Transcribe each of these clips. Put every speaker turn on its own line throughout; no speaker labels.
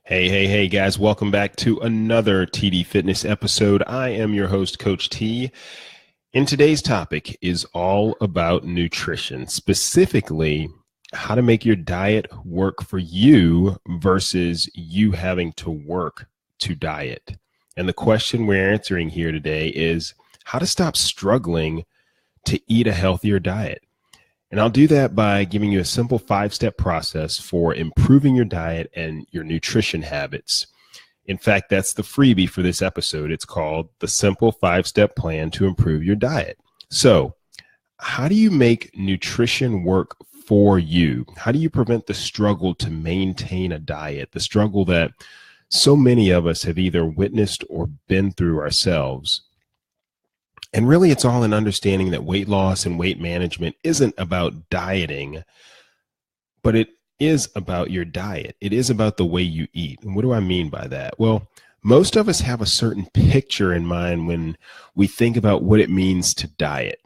Hey, guys. Welcome back to another TD Fitness episode. I am your host, Coach T. And today's topic is all about nutrition, specifically how to make your diet work for you versus you having to work to diet. And the question we're answering here today is how to stop struggling to eat a healthier diet. And I'll do that by giving you a simple 5-step process for improving your diet and your nutrition habits. In fact, that's the freebie for this episode. It's called the Simple 5-Step Plan to Improve Your Diet. So, how do you make nutrition work for you? How do you prevent the struggle to maintain a diet, the struggle that so many of us have either witnessed or been through ourselves? And really, it's all in understanding that weight loss and weight management isn't about dieting, but it is about your diet. It is about the way you eat. And what do I mean by that? Well, most of us have a certain picture in mind when we think about what it means to diet,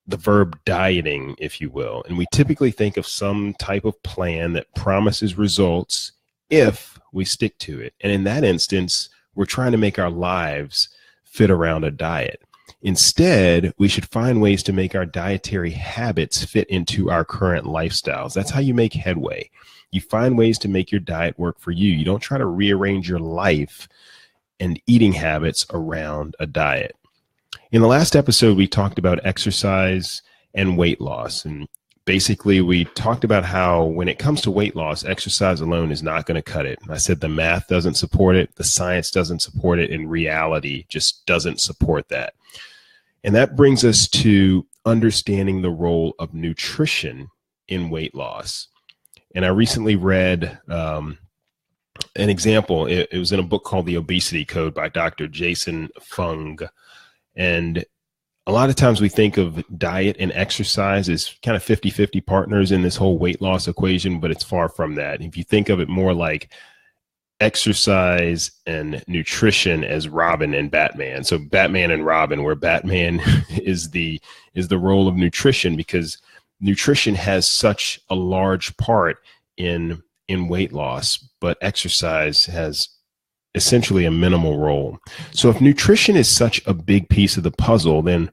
the verb dieting, if you will. And we typically think of some type of plan that promises results if we stick to it. And in that instance, we're trying to make our lives fit around a diet. Instead, we should find ways to make our dietary habits fit into our current lifestyles. That's how you make headway. You find ways to make your diet work for you. You don't try to rearrange your life and eating habits around a diet. In the last episode, we talked about exercise and weight loss. And basically, we talked about how when it comes to weight loss, exercise alone is not going to cut it. I said the math doesn't support it. The science doesn't support it. And reality just doesn't support that. And that brings us to understanding the role of nutrition in weight loss. And I recently read an example. It was in a book called The Obesity Code by Dr. Jason Fung. And a lot of times we think of diet and exercise as kind of 50-50 partners in this whole weight loss equation, but it's far from that. If you think of it more like exercise and nutrition as Robin and Batman. So Batman and Robin, where Batman is the role of nutrition, because nutrition has such a large part in weight loss, but exercise has essentially a minimal role. So if nutrition is such a big piece of the puzzle, then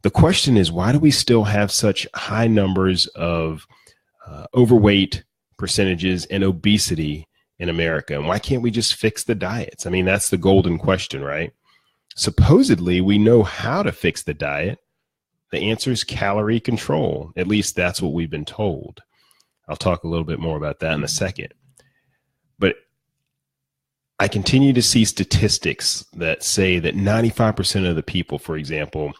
the question is, why do we still have such high numbers of overweight percentages and obesity in America? And why can't we just fix the diets? I mean, that's the golden question, right? Supposedly, we know how to fix the diet. The answer is calorie control. At least that's what we've been told. I'll talk a little bit more about that in a second. But I continue to see statistics that say that 95% of the people, for example,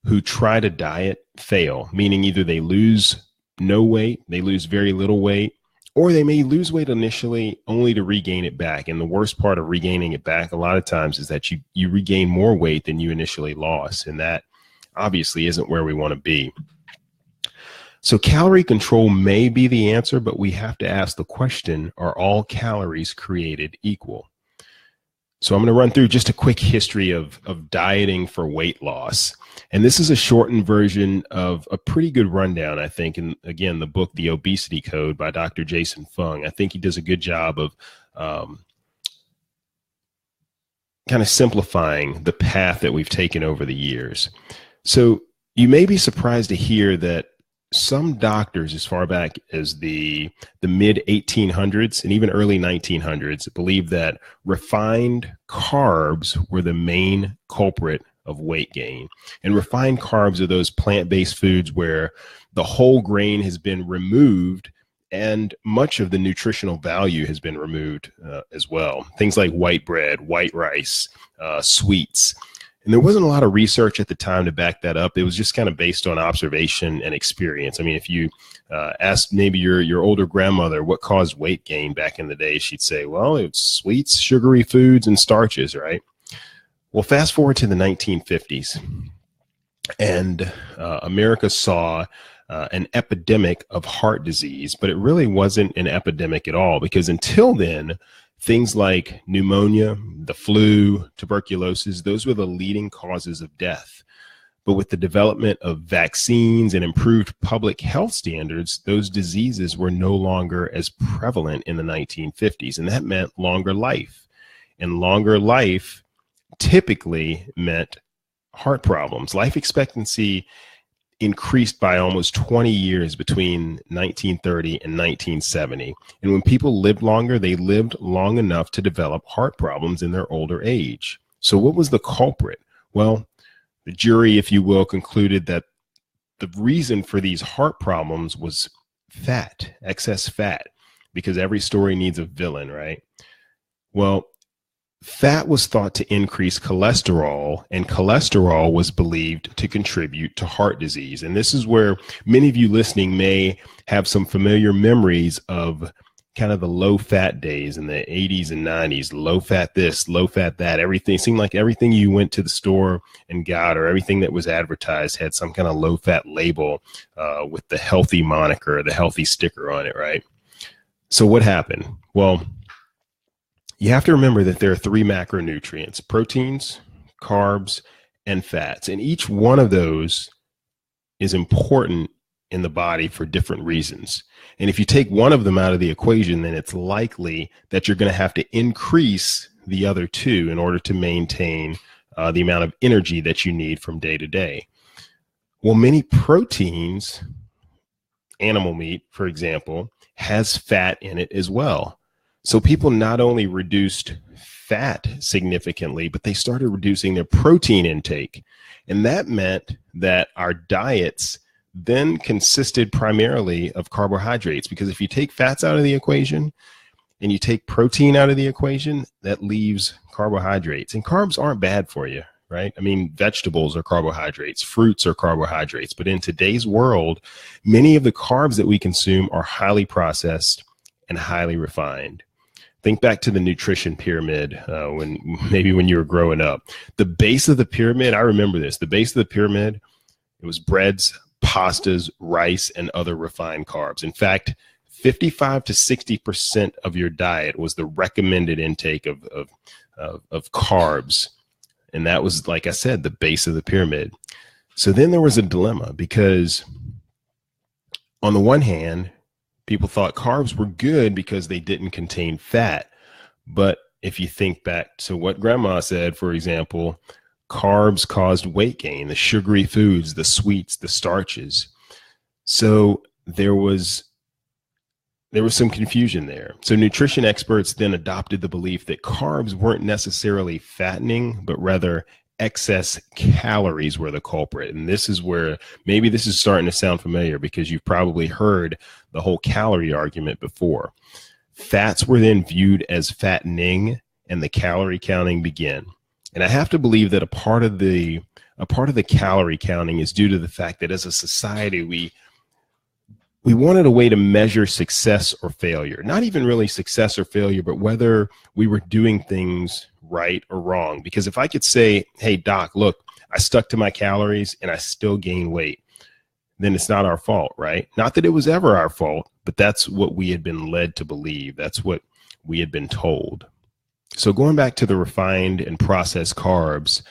who try to diet fail, meaning either they lose no weight, they lose very little weight, or they may lose weight initially only to regain it back. And the worst part of regaining it back a lot of times is that you regain more weight than you initially lost. And that obviously isn't where we want to be. So calorie control may be the answer, but we have to ask the question, are all calories created equal? So I'm going to run through just a quick history of dieting for weight loss. And this is a shortened version of a pretty good rundown, I think. And again, the book, The Obesity Code by Dr. Jason Fung, I think he does a good job of kind of simplifying the path that we've taken over the years. So you may be surprised to hear that some doctors as far back as the mid 1800s and even early 1900s believed that refined carbs were the main culprit of weight gain. And refined carbs are those plant-based foods where the whole grain has been removed and much of the nutritional value has been removed as well. Things like white bread, white rice, sweets. And there wasn't a lot of research at the time to back that up. It was just kind of based on observation and experience. I mean, if you asked maybe your older grandmother what caused weight gain back in the day, she'd say, well, it's sweets, sugary foods, and starches, right? Well, fast forward to the 1950s, and America saw an epidemic of heart disease, but it really wasn't an epidemic at all, because until then, things like pneumonia, the flu, tuberculosis, those were the leading causes of death. But with the development of vaccines and improved public health standards, those diseases were no longer as prevalent in the 1950s. And that meant longer life. And longer life typically meant heart problems. Life expectancy increased by almost 20 years between 1930 and 1970. And when people lived longer, they lived long enough to develop heart problems in their older age. So what was the culprit? Well, the jury, if you will, concluded that the reason for these heart problems was fat, excess fat, because every story needs a villain, right? Well, fat was thought to increase cholesterol, and cholesterol was believed to contribute to heart disease. And this is where many of you listening may have some familiar memories of kind of the low fat days in the 80s and 90s, low fat this, low fat that. Everything seemed like everything you went to the store and got, or everything that was advertised, had some kind of low fat label with the healthy moniker, the healthy sticker on it, right? So what happened? Well, you have to remember that there are three macronutrients: proteins, carbs, and fats. And each one of those is important in the body for different reasons. And if you take one of them out of the equation, then it's likely that you're going to have to increase the other two in order to maintain the amount of energy that you need from day to day. Well, many proteins, animal meat, for example, has fat in it as well. So people not only reduced fat significantly, but they started reducing their protein intake. And that meant that our diets then consisted primarily of carbohydrates, because if you take fats out of the equation and you take protein out of the equation, that leaves carbohydrates. And carbs aren't bad for you, right? I mean, vegetables are carbohydrates, fruits are carbohydrates. But in today's world, many of the carbs that we consume are highly processed and highly refined. Think back to the nutrition pyramid when you were growing up. The base of the pyramid, I remember this, the base of the pyramid, it was breads, pastas, rice, and other refined carbs. In fact, 55 to 60% of your diet was the recommended intake of carbs. And that was, like I said, the base of the pyramid. So then there was a dilemma, because on the one hand, people thought carbs were good because they didn't contain fat. But if you think back to what grandma said, for example, carbs caused weight gain, the sugary foods, the sweets, the starches. So there was some confusion there. So nutrition experts then adopted the belief that carbs weren't necessarily fattening, but rather excess calories were the culprit. And this is where maybe this is starting to sound familiar, because you've probably heard the whole calorie argument before. Fats were then viewed as fattening, and the calorie counting began. And I have to believe that a part of the calorie counting is due to the fact that as a society, we wanted a way to measure success or failure. Not even really success or failure, but whether we were doing things right or wrong. Because if I could say, hey, doc, look, I stuck to my calories and I still gain weight, then it's not our fault, right? Not that it was ever our fault, but that's what we had been led to believe. That's what we had been told. So going back to the refined and processed carbs,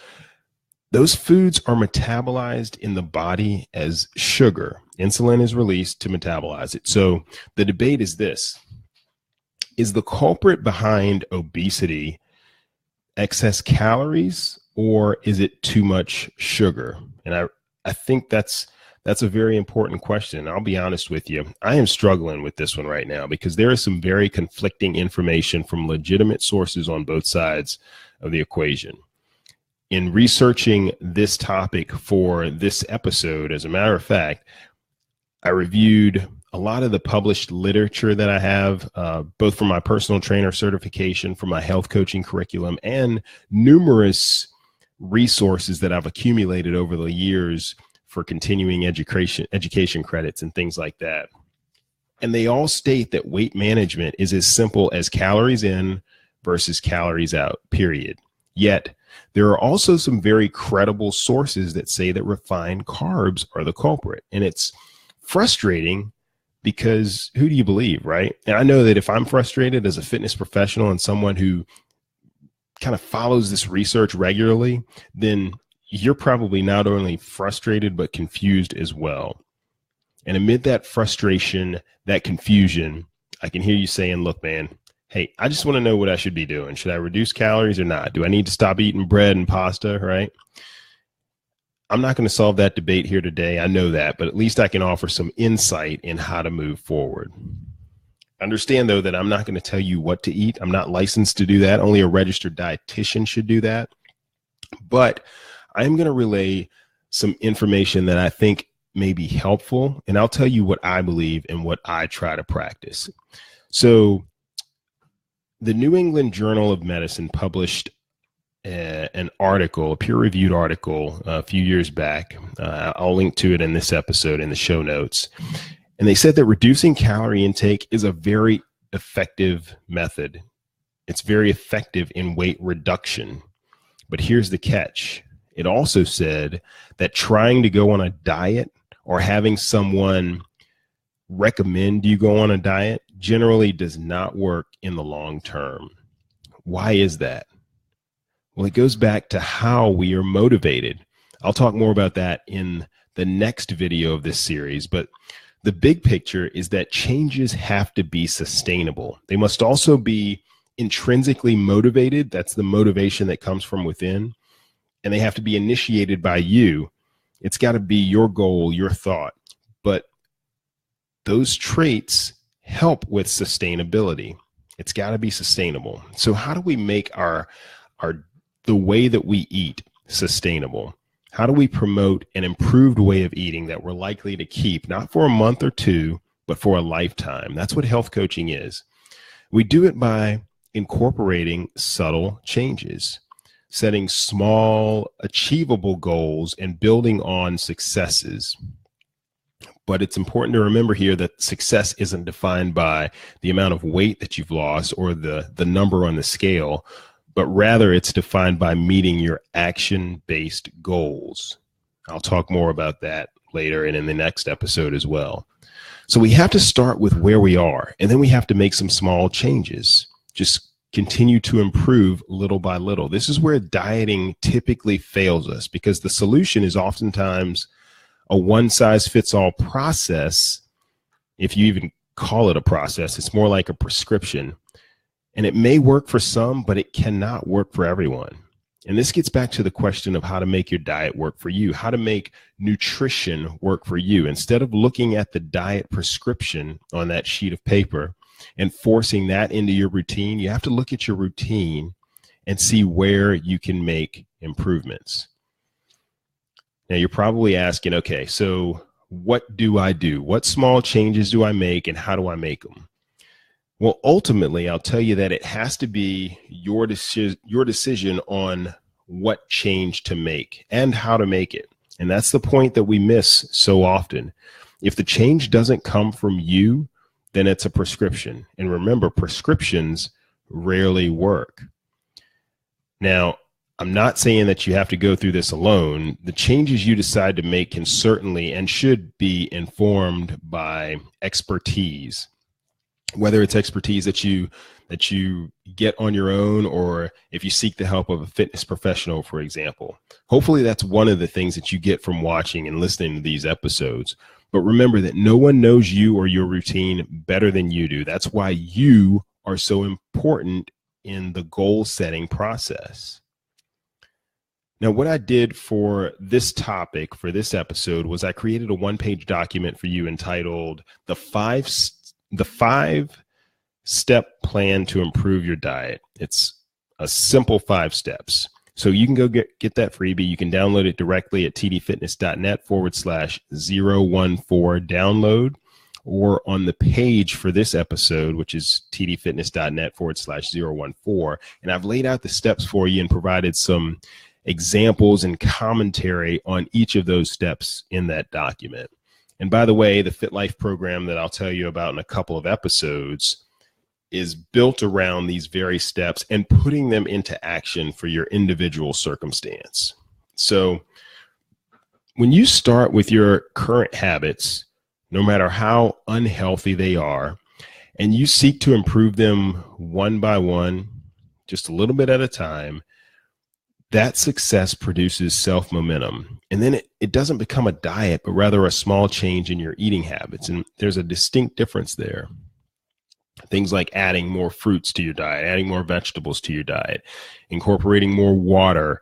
those foods are metabolized in the body as sugar. Insulin is released to metabolize it. So the debate is this: is the culprit behind obesity excess calories, or is it too much sugar? And I think that's a very important question. I'll be honest with you. I am struggling with this one right now, because there is some very conflicting information from legitimate sources on both sides of the equation. In researching this topic for this episode, as a matter of fact, I reviewed a lot of the published literature that I have, both from my personal trainer certification, from my health coaching curriculum, and numerous resources that I've accumulated over the years for continuing education credits and things like that. And they all state that weight management is as simple as calories in versus calories out, period. Yet, there are also some very credible sources that say that refined carbs are the culprit. And it's frustrating, because who do you believe, right? And I know that if I'm frustrated as a fitness professional and someone who kind of follows this research regularly, then you're probably not only frustrated, but confused as well. And amid that frustration, that confusion, I can hear you saying, look, man, hey, I just want to know what I should be doing. Should I reduce calories or not? Do I need to stop eating bread and pasta, right? I'm not going to solve that debate here today. I know that, but at least I can offer some insight in how to move forward. Understand, though, that I'm not going to tell you what to eat. I'm not licensed to do that. Only a registered dietitian should do that. But I'm going to relay some information that I think may be helpful, and I'll tell you what I believe and what I try to practice. So the New England Journal of Medicine published an article, a peer-reviewed article a few years back. I'll link to it in this episode in the show notes. And they said that reducing calorie intake is a very effective method. It's very effective in weight reduction. But here's the catch. It also said that trying to go on a diet or having someone recommend you go on a diet generally does not work in the long term. Why is that? Well, it goes back to how we are motivated. I'll talk more about that in the next video of this series, but the big picture is that changes have to be sustainable. They must also be intrinsically motivated. That's the motivation that comes from within. And they have to be initiated by you. It's got to be your goal, your thought. But those traits help with sustainability. It's got to be sustainable. So how do we make the way that we eat sustainable? How do we promote an improved way of eating that we're likely to keep, not for a month or two, but for a lifetime? That's what health coaching is. We do it by incorporating subtle changes, setting small, achievable goals, and building on successes. But it's important to remember here that success isn't defined by the amount of weight that you've lost or the number on the scale, but rather it's defined by meeting your action-based goals. I'll talk more about that later and in the next episode as well. So we have to start with where we are, and then we have to make some small changes. Just continue to improve little by little. This is where dieting typically fails us, because the solution is oftentimes a one-size-fits-all process. If you even call it a process, it's more like a prescription. And it may work for some, but it cannot work for everyone. And this gets back to the question of how to make your diet work for you, how to make nutrition work for you. Instead of looking at the diet prescription on that sheet of paper and forcing that into your routine, you have to look at your routine and see where you can make improvements. Now, you're probably asking, okay, so what do I do? What small changes do I make, and how do I make them? Well, ultimately, I'll tell you that it has to be your decision on what change to make and how to make it. And that's the point that we miss so often. If the change doesn't come from you, then it's a prescription. And remember, prescriptions rarely work. Now, I'm not saying that you have to go through this alone. The changes you decide to make can certainly and should be informed by expertise. Whether it's expertise that you get on your own, or if you seek the help of a fitness professional, for example. Hopefully that's one of the things that you get from watching and listening to these episodes. But remember that no one knows you or your routine better than you do. That's why you are so important in the goal setting process. Now, what I did for this topic, for this episode, was I created a one-page document for you entitled The Five-Step Plan to Improve Your Diet. It's a simple 5 steps. So you can go get that freebie. You can download it directly at tdfitness.net/014 download, or on the page for this episode, which is tdfitness.net/014. And I've laid out the steps for you and provided some examples and commentary on each of those steps in that document. And by the way, the Fit Life program that I'll tell you about in a couple of episodes is built around these very steps and putting them into action for your individual circumstance. So when you start with your current habits, no matter how unhealthy they are, and you seek to improve them one by one, just a little bit at a time, That success produces self-momentum. And then it doesn't become a diet, but rather a small change in your eating habits. And there's a distinct difference there. Things like adding more fruits to your diet, adding more vegetables to your diet, incorporating more water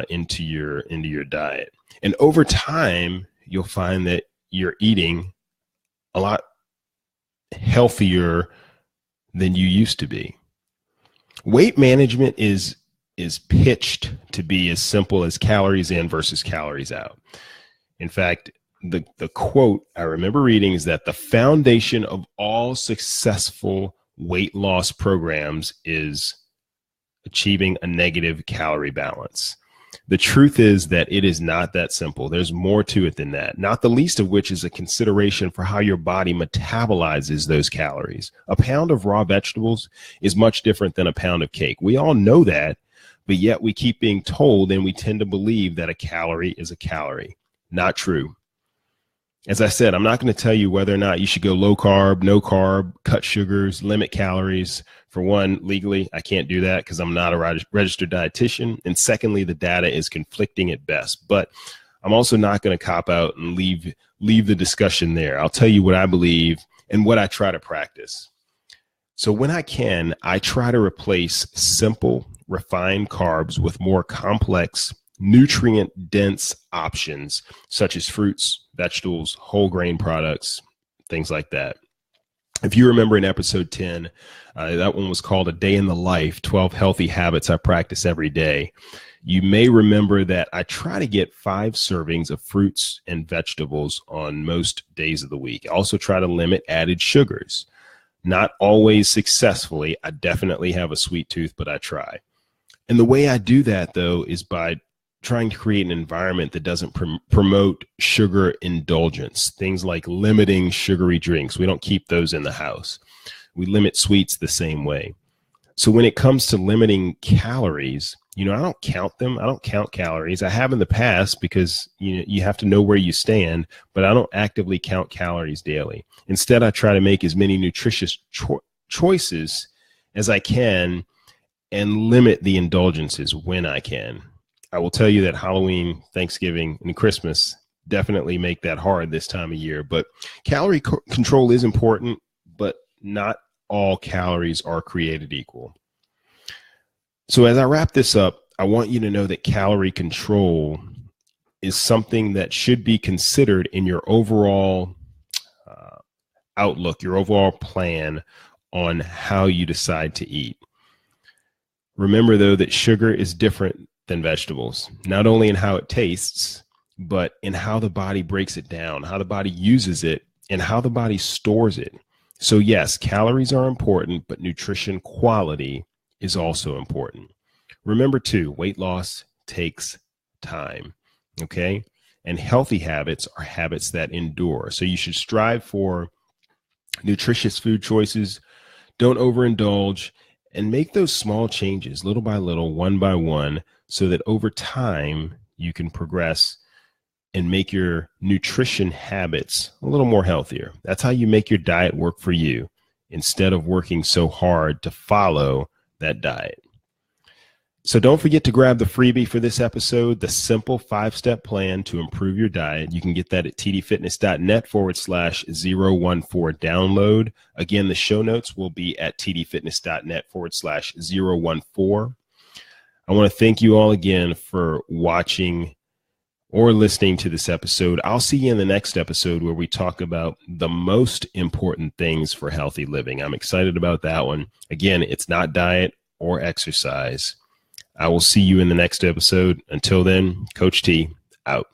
into your diet. And over time, you'll find that you're eating a lot healthier than you used to be. Weight management is pitched to be as simple as calories in versus calories out. In fact, the quote I remember reading is that the foundation of all successful weight loss programs is achieving a negative calorie balance. The truth is that it is not that simple. There's more to it than that, not the least of which is a consideration for how your body metabolizes those calories. A pound of raw vegetables is much different than a pound of cake. We all know that, but yet we keep being told and we tend to believe that a calorie is a calorie. Not true. As I said, I'm not going to tell you whether or not you should go low carb, no carb, cut sugars, limit calories. For one, legally, I can't do that because I'm not a registered dietitian. And secondly, the data is conflicting at best. But I'm also not going to cop out and leave the discussion there. I'll tell you what I believe and what I try to practice. So when I can, I try to replace simple, refined carbs with more complex, nutrient-dense options such as fruits, vegetables, whole grain products, things like that. If you remember in episode 10, that one was called A Day in the Life, 12 Healthy Habits I Practice Every Day. You may remember that I try to get 5 servings of fruits and vegetables on most days of the week. I also try to limit added sugars. Not always successfully. I definitely have a sweet tooth, but I try. And the way I do that, though, is by trying to create an environment that doesn't promote sugar indulgence, things like limiting sugary drinks. We don't keep those in the house. We limit sweets the same way. So when it comes to limiting calories, I don't count them. I don't count calories. I have in the past because you have to know where you stand, but I don't actively count calories daily. Instead, I try to make as many nutritious choices as I can and limit the indulgences when I can. I will tell you that Halloween, Thanksgiving, and Christmas definitely make that hard this time of year. But calorie control is important, but not all calories are created equal. So as I wrap this up, I want you to know that calorie control is something that should be considered in your overall outlook, your overall plan on how you decide to eat. Remember, though, that sugar is different than vegetables, not only in how it tastes, but in how the body breaks it down, how the body uses it, and how the body stores it. So yes, calories are important, but nutrition quality is also important. Remember too, weight loss takes time, okay? And healthy habits are habits that endure. So you should strive for nutritious food choices, don't overindulge, and make those small changes little by little, one by one, so that over time you can progress and make your nutrition habits a little more healthier. That's how you make your diet work for you instead of working so hard to follow that diet. So don't forget to grab the freebie for this episode, the simple 5-step plan to improve your diet. You can get that at tdfitness.net/014 download. Again, the show notes will be at tdfitness.net/014. I want to thank you all again for watching or listening to this episode. I'll see you in the next episode where we talk about the most important things for healthy living. I'm excited about that one. Again, it's not diet or exercise. I will see you in the next episode. Until then, Coach T, out.